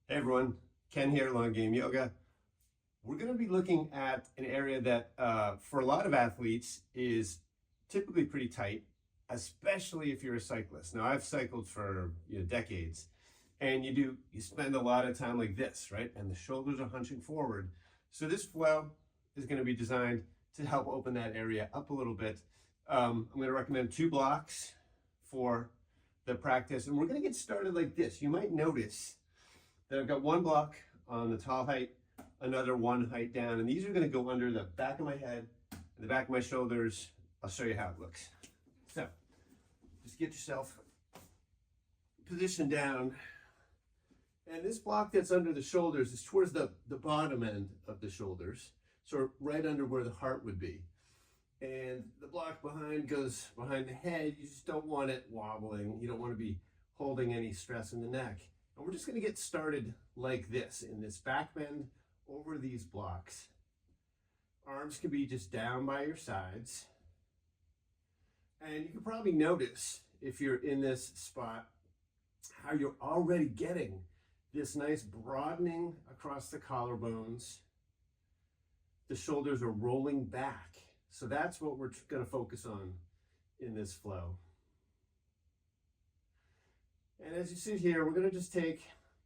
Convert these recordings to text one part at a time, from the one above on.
Hey everyone, Ken here, Long Game Yoga. We're going to be looking at an area that for a lot of athletes is typically pretty tight, especially if you're a cyclist. Now I've cycled for decades, and you spend a lot of time like this, right? And the shoulders are hunching forward. So this flow is going to be designed to help open that area up a little bit. I'm going to recommend 2 blocks for the practice, and we're going to get started like this. You might notice that I've got 1 block on the tall height, another 1 height down, and these are going to go under the back of my head and the back of my shoulders. I'll show you how it looks. So just get yourself positioned down, and this block that's under the shoulders is towards the bottom end of the shoulders, so right under where the heart would be. And the block behind goes behind the head. You just don't want it wobbling. You don't want to be holding any stress in the neck. And we're just going to get started like this, in this back bend over these blocks. Arms can be just down by your sides. And you can probably notice, if you're in this spot, how you're already getting this nice broadening across the collarbones. The shoulders are rolling back. So that's what we're going to focus on in this flow. And as you sit here, we're going to just take,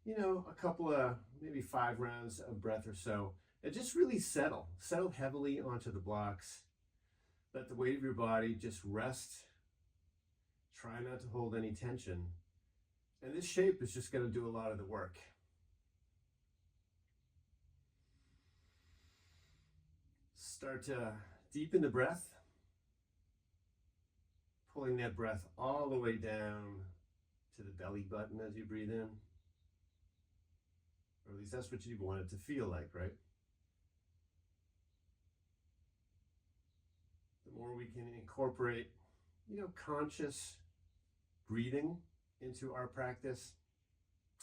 a couple of maybe 5 rounds of breath or so, and just really settle heavily onto the blocks. Let the weight of your body just rest. Try not to hold any tension. And this shape is just going to do a lot of the work. Start to deepen the breath, pulling that breath all the way down to the belly button as you breathe in. Or at least that's what you want it to feel like, right? The more we can incorporate, conscious breathing into our practice,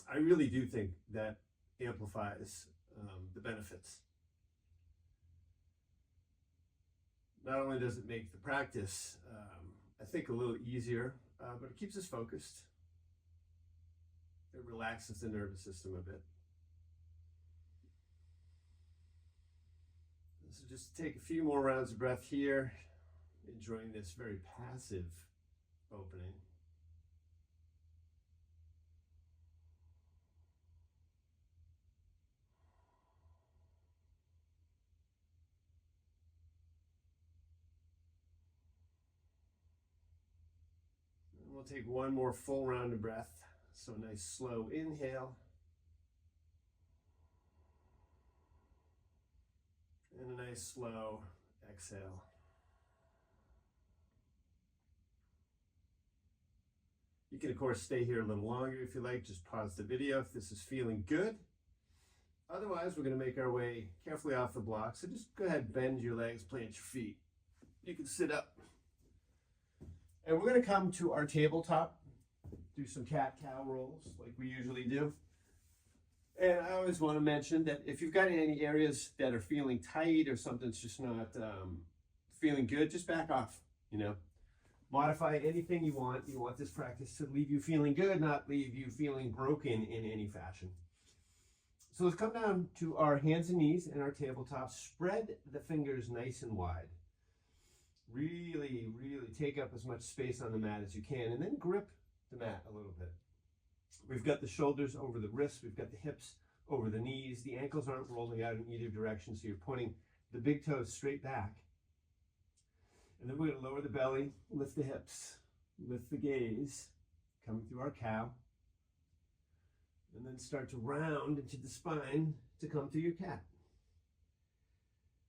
I really do think that amplifies the benefits. Not only does it make the practice, I think, a little easier, but it keeps us focused. It relaxes the nervous system a bit. So just take a few more rounds of breath here, enjoying this very passive opening. And we'll take one more full round of breath. So nice slow inhale. And a nice slow exhale. You can, of course, stay here a little longer if you like. Just pause the video if this is feeling good. Otherwise, we're going to make our way carefully off the block. So just go ahead, bend your legs, plant your feet. You can sit up. And we're going to come to our tabletop. Do some cat-cow rolls like we usually do. And I always want to mention that if you've got any areas that are feeling tight or something's just not feeling good, just back off, Modify anything you want. You want this practice to leave you feeling good, not leave you feeling broken in any fashion. So let's come down to our hands and knees and our tabletop. Spread the fingers nice and wide. Really, really take up as much space on the mat as you can, and then grip the mat a little bit. We've got the shoulders over the wrists, we've got the hips over the knees, the ankles aren't rolling out in either direction, so you're pointing the big toes straight back. And then we're going to lower the belly, lift the hips, lift the gaze, coming through our cow, and then start to round into the spine to come through your cat.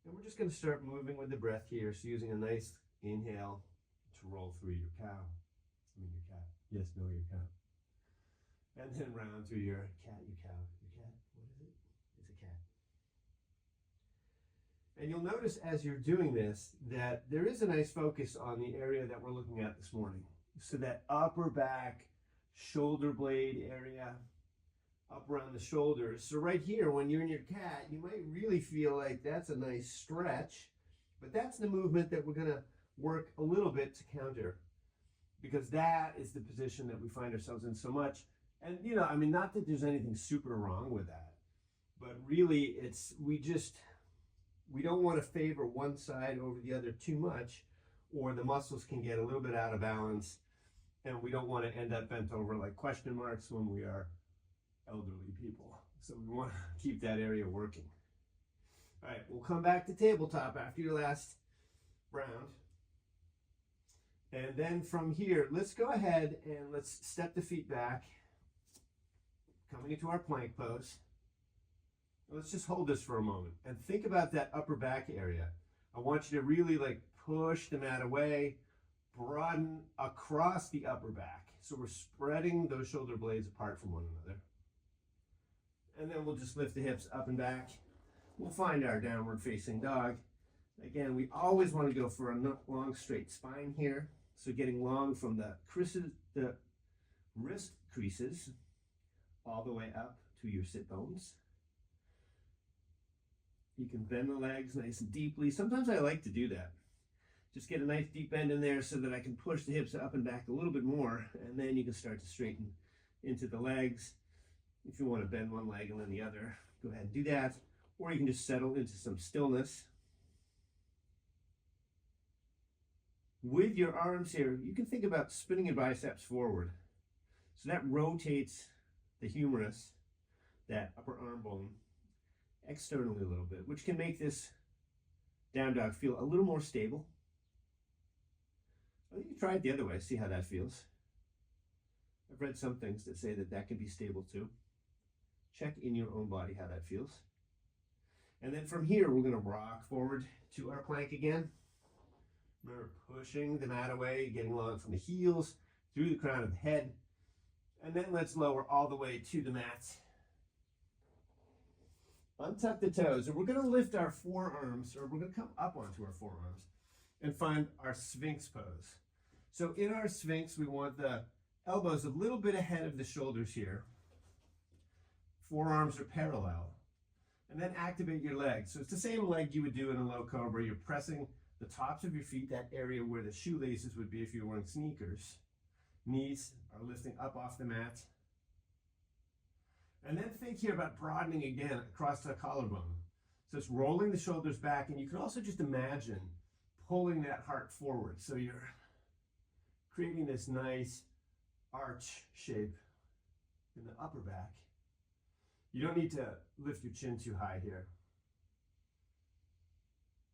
And we're just going to start moving with the breath here, so using a nice inhale to roll through your cow. Your cat. Yes, no, your cow. And then round through your cat, your cow, your cat. What is it? It's a cat. And you'll notice as you're doing this that there is a nice focus on the area that we're looking at this morning. So that upper back, shoulder blade area, up around the shoulders. So right here, when you're in your cat, you might really feel like that's a nice stretch, but that's the movement that we're going to work a little bit to counter, because that is the position that we find ourselves in so much And you know, I mean, not that there's anything super wrong with that, but really we don't want to favor one side over the other too much, or the muscles can get a little bit out of balance, and we don't want to end up bent over like question marks when we are elderly people. So we want to keep that area working. All right, we'll come back to tabletop after your last round. And then from here, let's go ahead and let's step the feet back, coming into our plank pose. Let's just hold this for a moment and think about that upper back area. I want you to really like push the mat away, broaden across the upper back. So we're spreading those shoulder blades apart from one another. And then we'll just lift the hips up and back. We'll find our downward facing dog. Again, we always want to go for a long straight spine here. So getting long from the wrist creases all the way up to your sit bones. You can bend the legs nice and deeply. Sometimes I like to do that. Just get a nice deep bend in there so that I can push the hips up and back a little bit more, and then you can start to straighten into the legs. If you want to bend one leg and then the other, go ahead and do that. Or you can just settle into some stillness. With your arms here, you can think about spinning your biceps forward. So that rotates the humerus, that upper arm bone, externally a little bit, which can make this down dog feel a little more stable. I think you try it the other way, see how that feels. I've read some things that say that that can be stable too. Check in your own body how that feels. And then from here, we're going to rock forward to our plank again. Remember, pushing the mat away, getting long from the heels, through the crown of the head. And then let's lower all the way to the mat. Untuck the toes, and we're going to lift our forearms, or we're going to come up onto our forearms and find our Sphinx pose. So in our Sphinx, we want the elbows a little bit ahead of the shoulders here. Forearms are parallel. And then activate your legs. So it's the same leg you would do in a low cobra. You're pressing the tops of your feet, that area where the shoelaces would be if you were wearing sneakers. Knees are lifting up off the mat. And then think here about broadening again across the collarbone. So it's rolling the shoulders back, and you can also just imagine pulling that heart forward. So you're creating this nice arch shape in the upper back. You don't need to lift your chin too high here.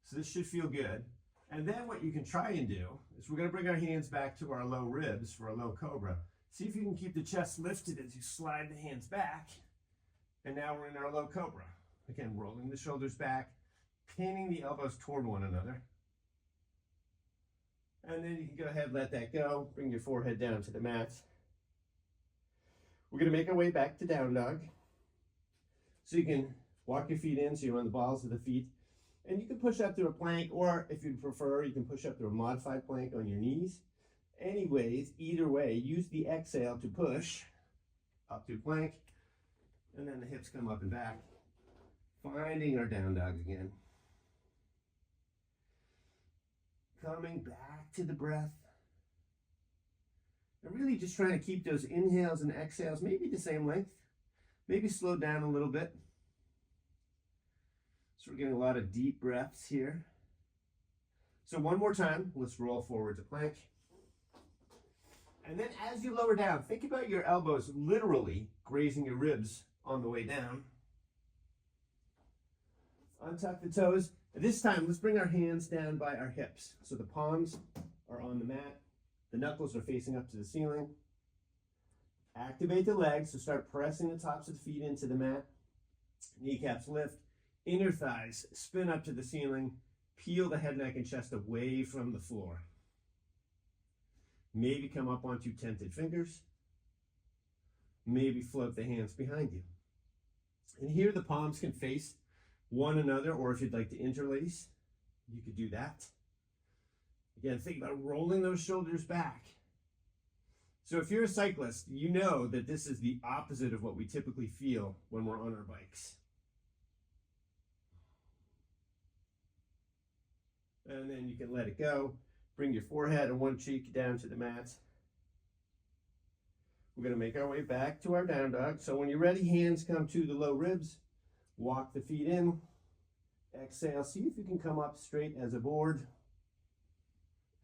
So this should feel good. And then what you can try and do is we're going to bring our hands back to our low ribs for a low cobra. See if you can keep the chest lifted as you slide the hands back. And now we're in our low cobra. Again, rolling the shoulders back, pinning the elbows toward one another. And then you can go ahead and let that go. Bring your forehead down to the mat. We're going to make our way back to down dog. So you can walk your feet in so you're on the balls of the feet. And you can push up through a plank, or if you prefer, you can push up through a modified plank on your knees. Anyways, either way, use the exhale to push up through plank, and then the hips come up and back, finding our down dog again. Coming back to the breath. And really just trying to keep those inhales and exhales maybe the same length, maybe slow down a little bit. So we're getting a lot of deep breaths here. So one more time, let's roll forward to plank. And then as you lower down, think about your elbows literally grazing your ribs on the way down. Untuck the toes. And this time, let's bring our hands down by our hips. So the palms are on the mat. The knuckles are facing up to the ceiling. Activate the legs, so start pressing the tops of the feet into the mat. Kneecaps lift. Inner thighs spin up to the ceiling. Peel the head, neck, and chest away from the floor. Maybe come up onto tented fingers. Maybe float the hands behind you. And here the palms can face one another, or if you'd like to interlace, you could do that. Again, think about rolling those shoulders back. So if you're a cyclist, you know that this is the opposite of what we typically feel when we're on our bikes. And then you can let it go. Bring your forehead and one cheek down to the mat. We're going to make our way back to our down dog. So when you're ready, hands come to the low ribs. Walk the feet in. Exhale. See if you can come up straight as a board.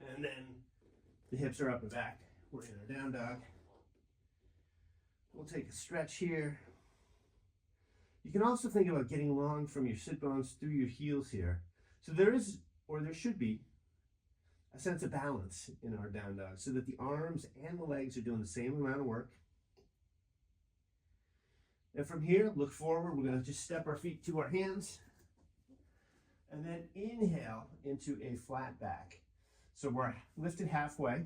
And then the hips are up and back. We're in our down dog. We'll take a stretch here. You can also think about getting long from your sit bones through your heels here. So there is, or there should be, a sense of balance in our down dog so that the arms and the legs are doing the same amount of work. And from here, look forward. We're going to just step our feet to our hands. And then inhale into a flat back. So we're lifted halfway.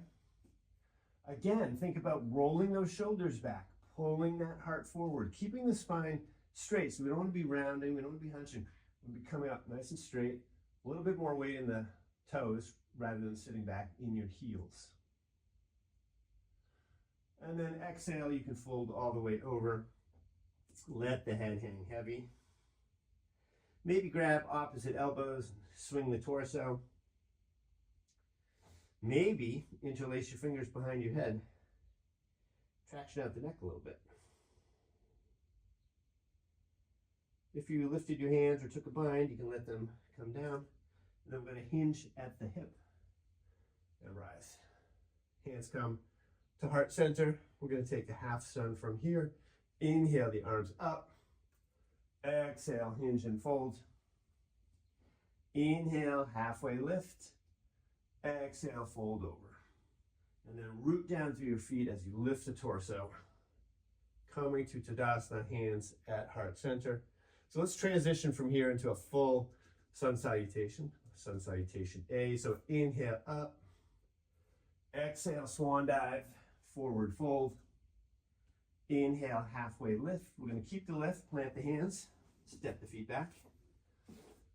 Again, think about rolling those shoulders back, pulling that heart forward, keeping the spine straight. So we don't want to be rounding, we don't want to be hunching. We'll be coming up nice and straight. A little bit more weight in the toes rather than sitting back in your heels. And then exhale, you can fold all the way over. Let the head hang heavy. Maybe grab opposite elbows, swing the torso. Maybe interlace your fingers behind your head. Traction out the neck a little bit. If you lifted your hands or took a bind, you can let them come down. And then we're going to hinge at the hip and rise. Hands come to heart center. We're going to take a half sun from here. Inhale the arms up. Exhale, hinge and fold. Inhale, halfway lift. Exhale, fold over. And then root down through your feet as you lift the torso. Coming to Tadasana, hands at heart center. So let's transition from here into a full sun salutation. Sun salutation A. So inhale up. Exhale, swan dive. Forward fold. Inhale, halfway lift. We're going to keep the lift, plant the hands, step the feet back.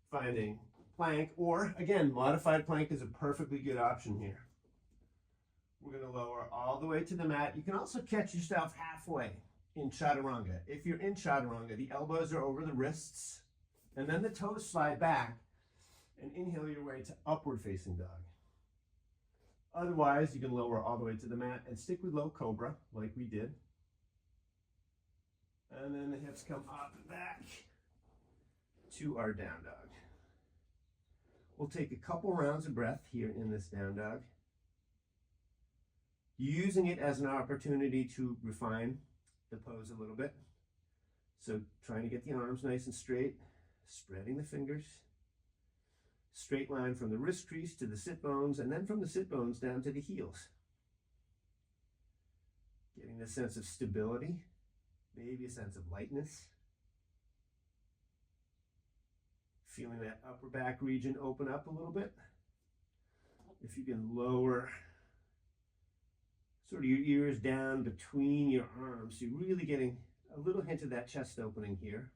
Finding plank, or again, modified plank is a perfectly good option here. We're going to lower all the way to the mat. You can also catch yourself halfway in chaturanga. If you're in chaturanga, the elbows are over the wrists, and then the toes slide back, and inhale your way to upward facing dog. Otherwise, you can lower all the way to the mat and stick with low cobra, like we did. And then the hips come up and back to our down dog. We'll take a couple rounds of breath here in this down dog, using it as an opportunity to refine the pose a little bit. So trying to get the arms nice and straight, spreading the fingers, straight line from the wrist crease to the sit bones, and then from the sit bones down to the heels. Getting the sense of stability, maybe a sense of lightness. Feeling that upper back region open up a little bit. If you can lower sort of your ears down between your arms, so you're really getting a little hint of that chest opening here.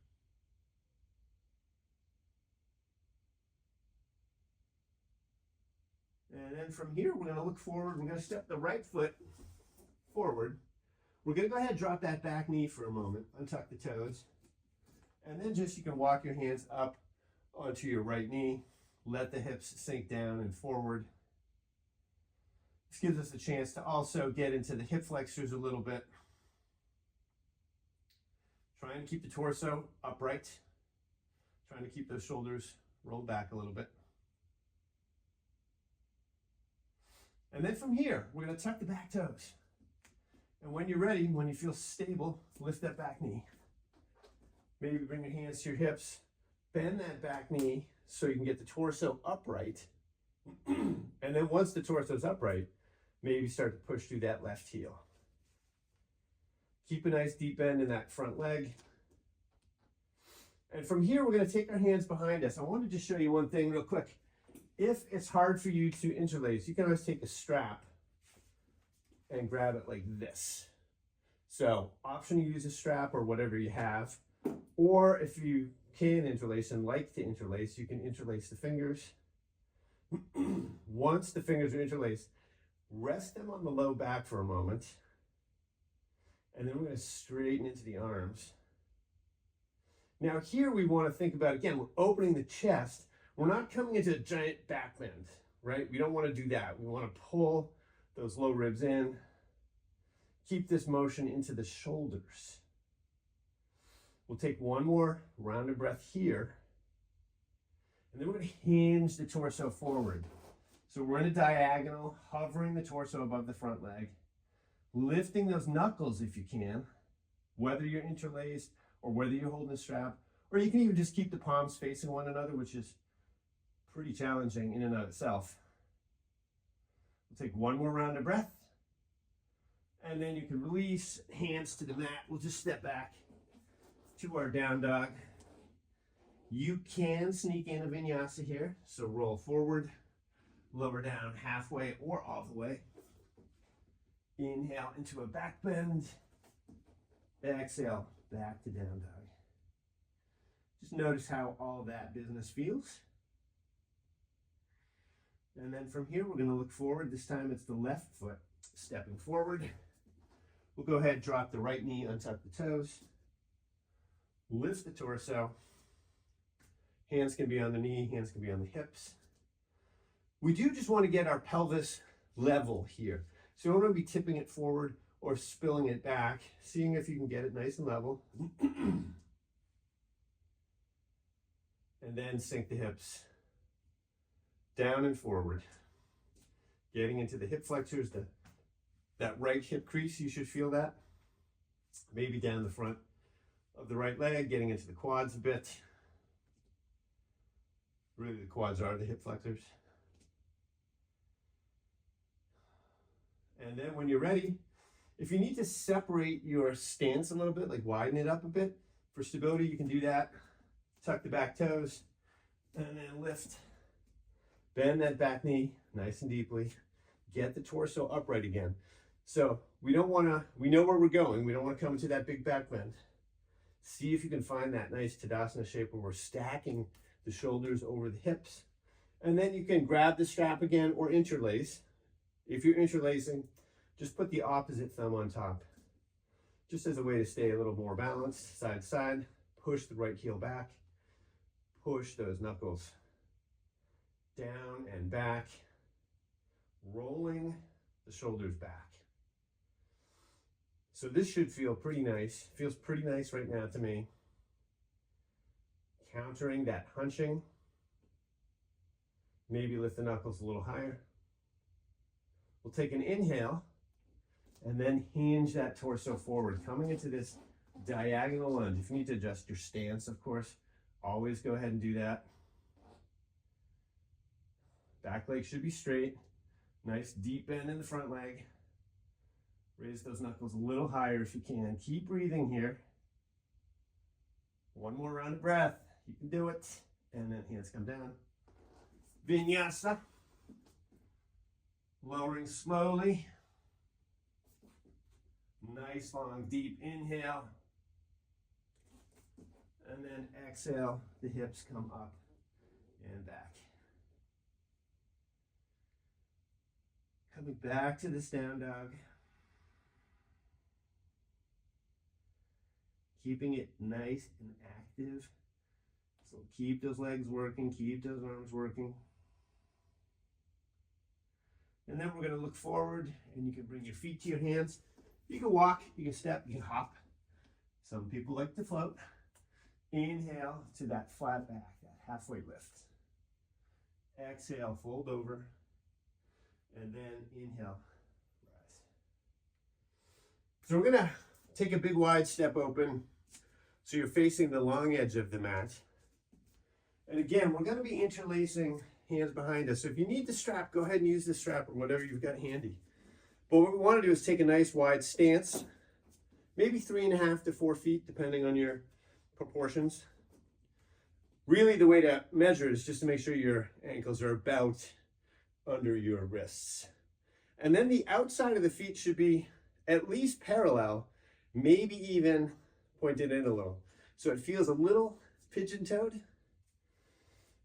And then from here, we're going to look forward. We're going to step the right foot forward. We're going to go ahead and drop that back knee for a moment, untuck the toes. And then just you can walk your hands up onto your right knee. Let the hips sink down and forward. This gives us a chance to also get into the hip flexors a little bit. Trying to keep the torso upright. Trying to keep those shoulders rolled back a little bit. And then from here, we're going to tuck the back toes. And when you're ready, when you feel stable, lift that back knee. Maybe bring your hands to your hips. Bend that back knee so you can get the torso upright. And then once the torso's upright, maybe start to push through that left heel. Keep a nice deep bend in that front leg. And from here, we're going to take our hands behind us. I want to just show you one thing real quick. If it's hard for you to interlace, you can always take a strap and grab it like this. So option to use a strap or whatever you have. Or if you can interlace and like to interlace, you can interlace the fingers. Once the fingers are interlaced, rest them on the low back for a moment. And then we're going to straighten into the arms. Now here we want to think about, again, we're opening the chest. We're not coming into a giant back bend, right? We don't want to do that. We want to pull those low ribs in, keep this motion into the shoulders. We'll take one more round of breath here. And then we're going to hinge the torso forward. So we're in a diagonal, hovering the torso above the front leg, lifting those knuckles if you can, whether you're interlaced or whether you're holding the strap, or you can even just keep the palms facing one another, which is pretty challenging in and of itself. We'll take one more round of breath, and then you can release, hands to the mat. We'll just step back to our down dog. You can sneak in a vinyasa here, so roll forward, lower down halfway or all the way. Inhale into a back bend. Exhale, back to down dog. Just notice how all that business feels. And then from here, we're going to look forward. This time it's the left foot stepping forward. We'll go ahead, drop the right knee, untuck the toes. Lift the torso. Hands can be on the knee, hands can be on the hips. We do just want to get our pelvis level here. So we're going to be tipping it forward or spilling it back, seeing if you can get it nice and level. And then sink the hips down and forward. Getting into the hip flexors, that right hip crease, you should feel that. Maybe down the front of the right leg, getting into the quads a bit. Really, the quads are the hip flexors. And then when you're ready, if you need to separate your stance a little bit, like widen it up a bit, for stability, you can do that. Tuck the back toes, and then lift. Bend that back knee nice and deeply. Get the torso upright again. So we know where we're going. We don't want to come into that big back bend. See if you can find that nice Tadasana shape where we're stacking the shoulders over the hips. And then you can grab the strap again or interlace. If you're interlacing, just put the opposite thumb on top, just as a way to stay a little more balanced, side to side. Push the right heel back, push those knuckles down and back, rolling the shoulders back. So this should feel pretty nice. Feels pretty nice right now to me. Countering that hunching. Maybe lift the knuckles a little higher. We'll take an inhale and then hinge that torso forward, coming into this diagonal lunge. If you need to adjust your stance, of course, always go ahead and do that. Back leg should be straight. Nice deep bend in the front leg. Raise those knuckles a little higher if you can. Keep breathing here. One more round of breath. You can do it. And then hands come down. Vinyasa. Lowering slowly. Nice long deep inhale. And then exhale. The hips come up and back. Coming back to this down dog. Keeping it nice and active. So keep those legs working, keep those arms working. And then we're going to look forward, and you can bring your feet to your hands. You can walk, you can step, you can hop. Some people like to float. Inhale to that flat back, that halfway lift. Exhale, fold over. And then inhale, rise. So we're going to take a big wide step open. So you're facing the long edge of the mat. And again, we're going to be interlacing hands behind us. So if you need the strap, go ahead and use the strap or whatever you've got handy. But what we want to do is take a nice wide stance, maybe 3.5 to 4 feet, depending on your proportions. Really, the way to measure is just to make sure your ankles are about under your wrists. And then the outside of the feet should be at least parallel, maybe even pointed in a little. So it feels a little pigeon-toed,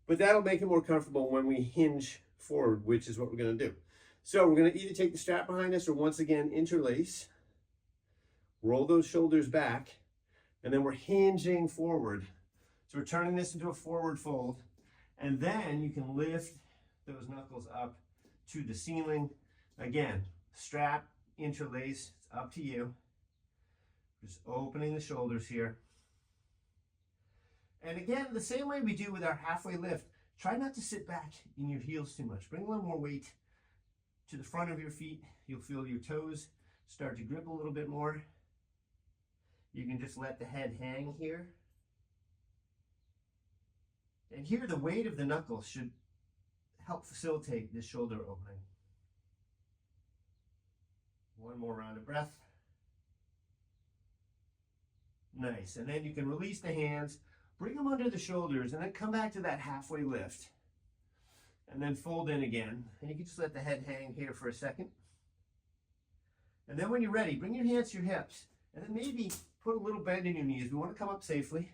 but that'll make it more comfortable when we hinge forward, which is what we're going to do. So we're going to either take the strap behind us or once again interlace, roll those shoulders back, and then we're hinging forward. So we're turning this into a forward fold, and then you can lift those knuckles up to the ceiling. Again, strap, interlace, it's up to you. Just opening the shoulders here. And again, the same way we do with our halfway lift, try not to sit back in your heels too much. Bring a little more weight to the front of your feet. You'll feel your toes start to grip a little bit more. You can just let the head hang here. And here, the weight of the knuckles should help facilitate this shoulder opening. One more round of breath. Nice. And then you can release the hands, bring them under the shoulders, and then come back to that halfway lift. And then fold in again. And you can just let the head hang here for a second. And then when you're ready, bring your hands to your hips. And then maybe put a little bend in your knees. We want to come up safely.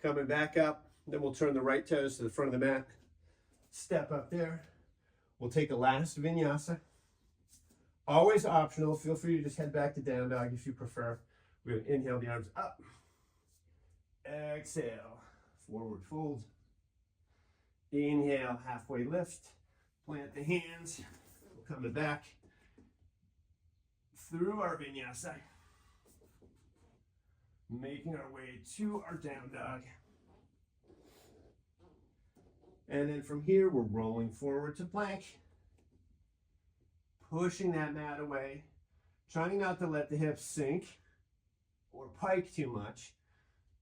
Coming back up. Then we'll turn the right toes to the front of the mat. Step up there. We'll take the last vinyasa. Always optional. Feel free to just head back to down dog if you prefer. We're going to inhale the arms up. Exhale. Forward fold. Inhale, halfway lift. Plant the hands. We'll come back through our vinyasa. Making our way to our down dog. And then from here, we're rolling forward to plank. Pushing that mat away. Trying not to let the hips sink or pike too much.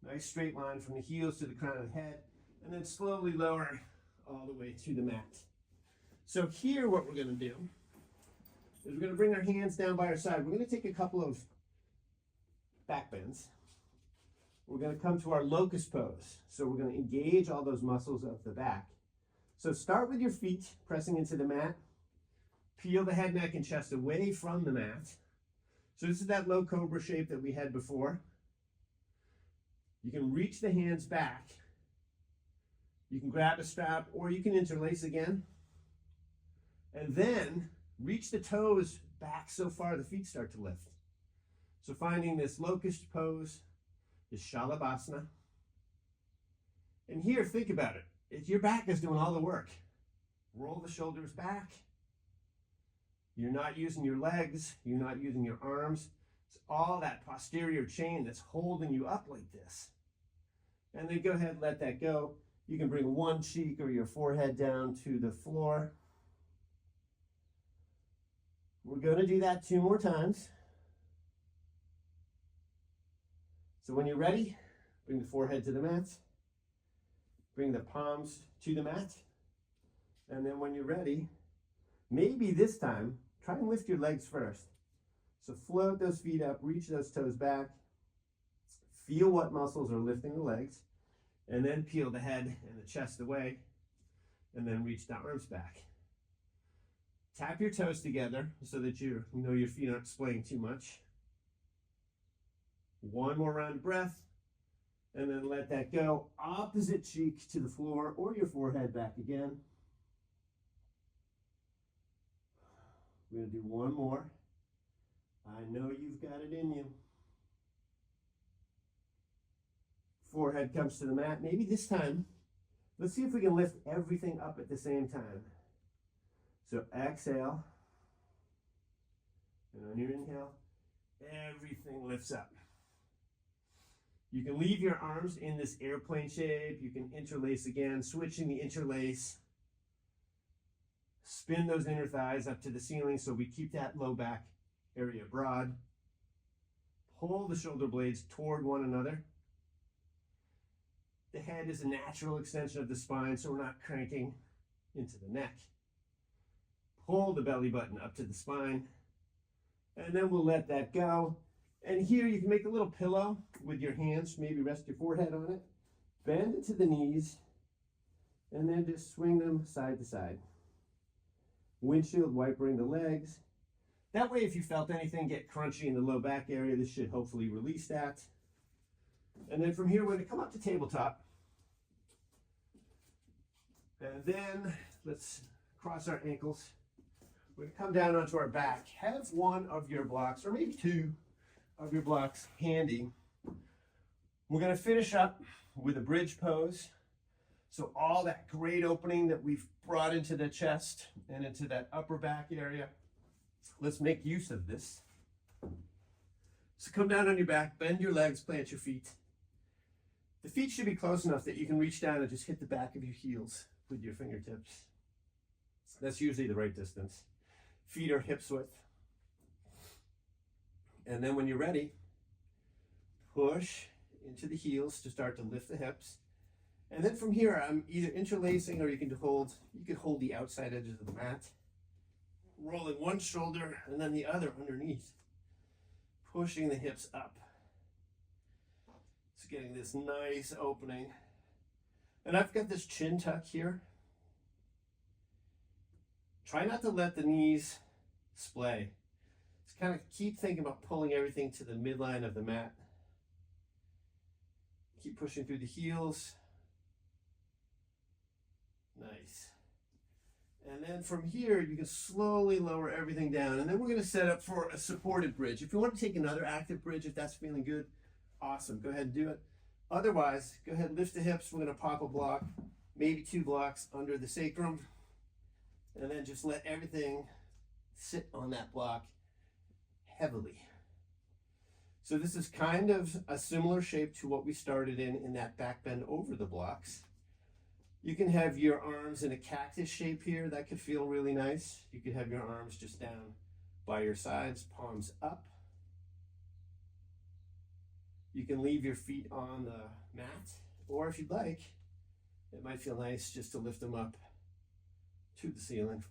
Nice straight line from the heels to the crown of the head. And then slowly lower all the way to the mat. So here, what we're going to do is we're going to bring our hands down by our side. We're going to take a couple of back bends. We're going to come to our locust pose. So we're going to engage all those muscles of the back. So start with your feet pressing into the mat. Peel the head, neck, and chest away from the mat. So this is that low cobra shape that we had before. You can reach the hands back. You can grab a strap, or you can interlace again. And then reach the toes back so far the feet start to lift. So finding this locust pose, this shalabhasana. And here, think about it. Your back is doing all the work. Roll the shoulders back. You're not using your legs. You're not using your arms. It's all that posterior chain that's holding you up like this. And then go ahead and let that go. You can bring one cheek or your forehead down to the floor. We're going to do that 2 more times. So when you're ready, bring the forehead to the mat. Bring the palms to the mat. And then when you're ready, maybe this time, try and lift your legs first. So float those feet up, reach those toes back. Feel what muscles are lifting the legs. And then peel the head and the chest away. And then reach the arms back. Tap your toes together so that you know your feet aren't splaying too much. One more round of breath. And then let that go. Opposite cheek to the floor or your forehead back again. We're going to do one more. I know you've got it in you. Forehead comes to the mat. Maybe this time, let's see if we can lift everything up at the same time. So exhale. And on your inhale, everything lifts up. You can leave your arms in this airplane shape. You can interlace again, switching the interlace. Spin those inner thighs up to the ceiling so we keep that low back area broad. Pull the shoulder blades toward one another. The head is a natural extension of the spine, so we're not cranking into the neck. Pull the belly button up to the spine. And then we'll let that go. And here you can make a little pillow with your hands. Maybe rest your forehead on it. Bend it to the knees. And then just swing them side to side. Windshield wipering the legs. That way, if you felt anything get crunchy in the low back area, this should hopefully release that. And then from here, we're going to come up to tabletop. And then let's cross our ankles. We're going to come down onto our back. Have one of your blocks, or maybe 2 of your blocks handy. We're going to finish up with a bridge pose. So all that great opening that we've brought into the chest and into that upper back area, let's make use of this. So come down on your back, bend your legs, plant your feet. The feet should be close enough that you can reach down and just hit the back of your heels with your fingertips. That's usually the right distance. Feet are hips width. And then when you're ready, push into the heels to start to lift the hips. And then from here, I'm either interlacing or you could hold the outside edges of the mat. Rolling one shoulder and then the other underneath. Pushing the hips up. So getting this nice opening. And I've got this chin tuck here. Try not to let the knees splay. Just kind of keep thinking about pulling everything to the midline of the mat. Keep pushing through the heels. Nice. And then from here, you can slowly lower everything down. And then we're going to set up for a supported bridge. If you want to take another active bridge, if that's feeling good, awesome. Go ahead and do it. Otherwise, go ahead and lift the hips. We're going to pop a block, maybe 2 blocks under the sacrum. And then just let everything sit on that block heavily. So this is kind of a similar shape to what we started in that back bend over the blocks. You can have your arms in a cactus shape here. That could feel really nice. You could have your arms just down by your sides, palms up. You can leave your feet on the mat, or if you'd like, it might feel nice just to lift them up to the ceiling.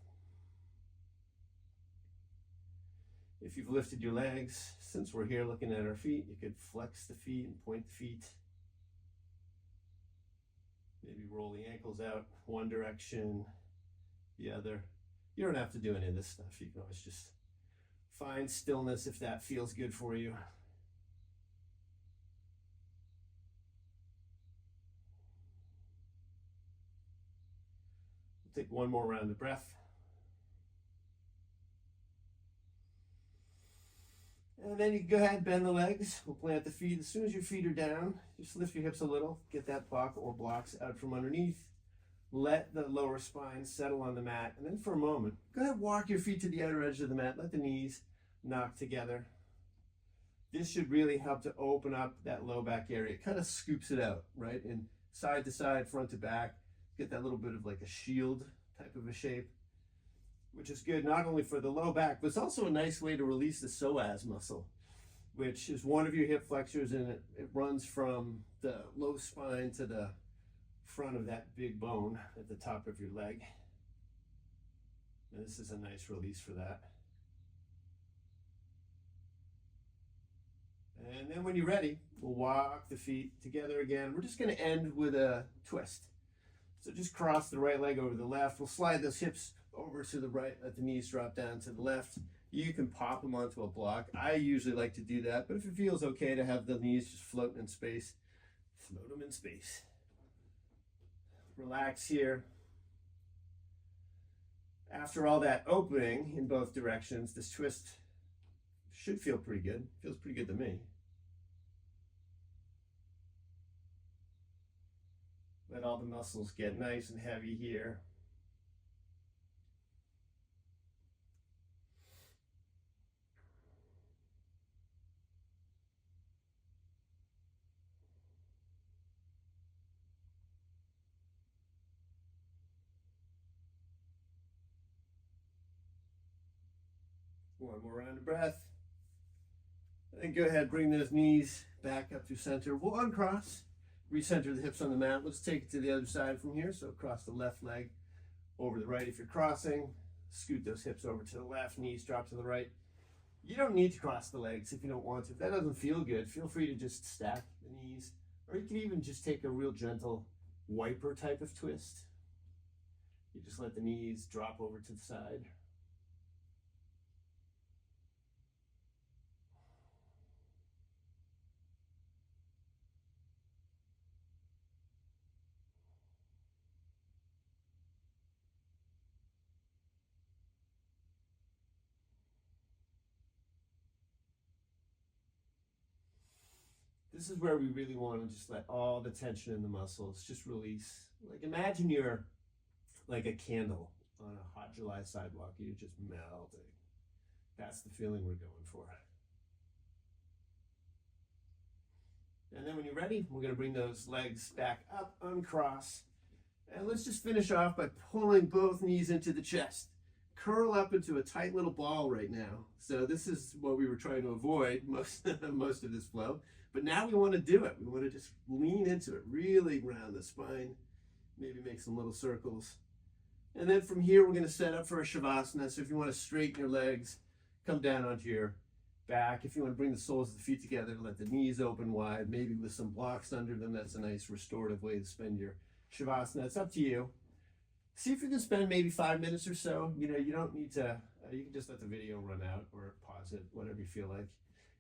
If you've lifted your legs, since we're here looking at our feet, you could flex the feet and point the feet. Maybe roll the ankles out one direction, the other. You don't have to do any of this stuff. You can always just find stillness if that feels good for you. Take one more round of breath. And then you can go ahead and bend the legs. We'll plant the feet. As soon as your feet are down, just lift your hips a little. Get that block or blocks out from underneath. Let the lower spine settle on the mat. And then for a moment, go ahead and walk your feet to the outer edge of the mat. Let the knees knock together. This should really help to open up that low back area. It kind of scoops it out, right? And side to side, front to back. Get that little bit of like a shield type of a shape, which is good not only for the low back, but it's also a nice way to release the psoas muscle, which is one of your hip flexors, and it runs from the low spine to the front of that big bone at the top of your leg. And this is a nice release for that. And then when you're ready, we'll walk the feet together again. We're just going to end with a twist. So just cross the right leg over the left. We'll slide those hips over to the right, let the knees drop down to the left. You can pop them onto a block. I usually like to do that, but if it feels okay to have the knees just float in space, float them in space. Relax here. After all that opening in both directions, this twist should feel pretty good. Feels pretty good to me. Let all the muscles get nice and heavy here. One more round of breath. And then go ahead, bring those knees back up to center. We'll uncross, recenter the hips on the mat. Let's take it to the other side from here. So cross the left leg over the right if you're crossing. Scoot those hips over to the left, knees drop to the right. You don't need to cross the legs if you don't want to. If that doesn't feel good, feel free to just stack the knees. Or you can even just take a real gentle wiper type of twist. You just let the knees drop over to the side. This is where we really want to just let all the tension in the muscles just release. Like imagine you're like a candle on a hot July sidewalk. You're just melting. That's the feeling we're going for. And then when you're ready, we're gonna bring those legs back up, uncross. And let's just finish off by pulling both knees into the chest. Curl up into a tight little ball right now. So this is what we were trying to avoid most of this flow. But now we want to do it. We want to just lean into it, really round the spine, maybe make some little circles. And then from here, we're going to set up for a Shavasana. So if you want to straighten your legs, come down onto your back. If you want to bring the soles of the feet together, let the knees open wide, maybe with some blocks under them. That's a nice restorative way to spend your Shavasana. It's up to you. See if you can spend maybe 5 minutes or so. You know, you don't need to, you can just let the video run out or pause it, whatever you feel like.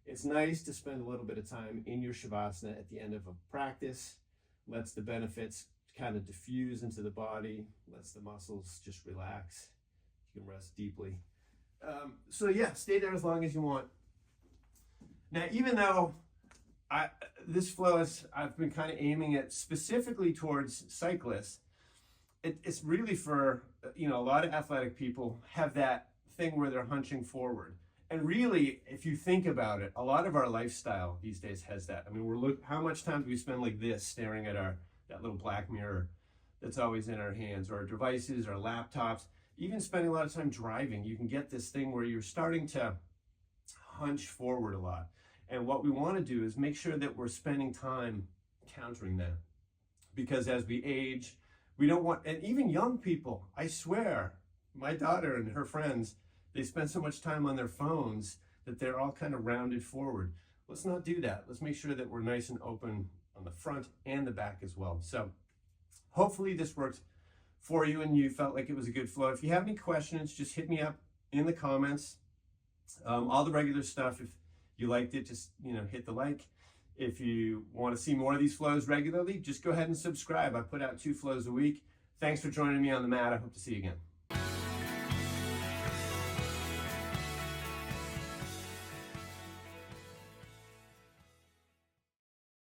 It's nice to spend a little bit of time in your Shavasana at the end of a practice. Lets the benefits kind of diffuse into the body, lets the muscles just relax. You can rest deeply. So yeah, stay there as long as you want. Now, even though this flow is, I've been kind of aiming it specifically towards cyclists, it's really for, you know, a lot of athletic people have that thing where they're hunching forward. And really, if you think about it, a lot of our lifestyle these days has that. I mean, how much time do we spend like this, staring at that little black mirror that's always in our hands, or our devices, our laptops, even spending a lot of time driving. You can get this thing where you're starting to hunch forward a lot. And what we want to do is make sure that we're spending time countering that. Because as we age, we don't want, and even young people, I swear, my daughter and her friends, they spend so much time on their phones that they're all kind of rounded forward. Let's not do that. Let's make sure that we're nice and open on the front and the back as well. So hopefully this worked for you and you felt like it was a good flow. If you have any questions, just hit me up in the comments. All the regular stuff, if you liked it, just, you know, hit the like. If you want to see more of these flows regularly, just go ahead and subscribe. I put out 2 flows a week. Thanks for joining me on the mat. I hope to see you again.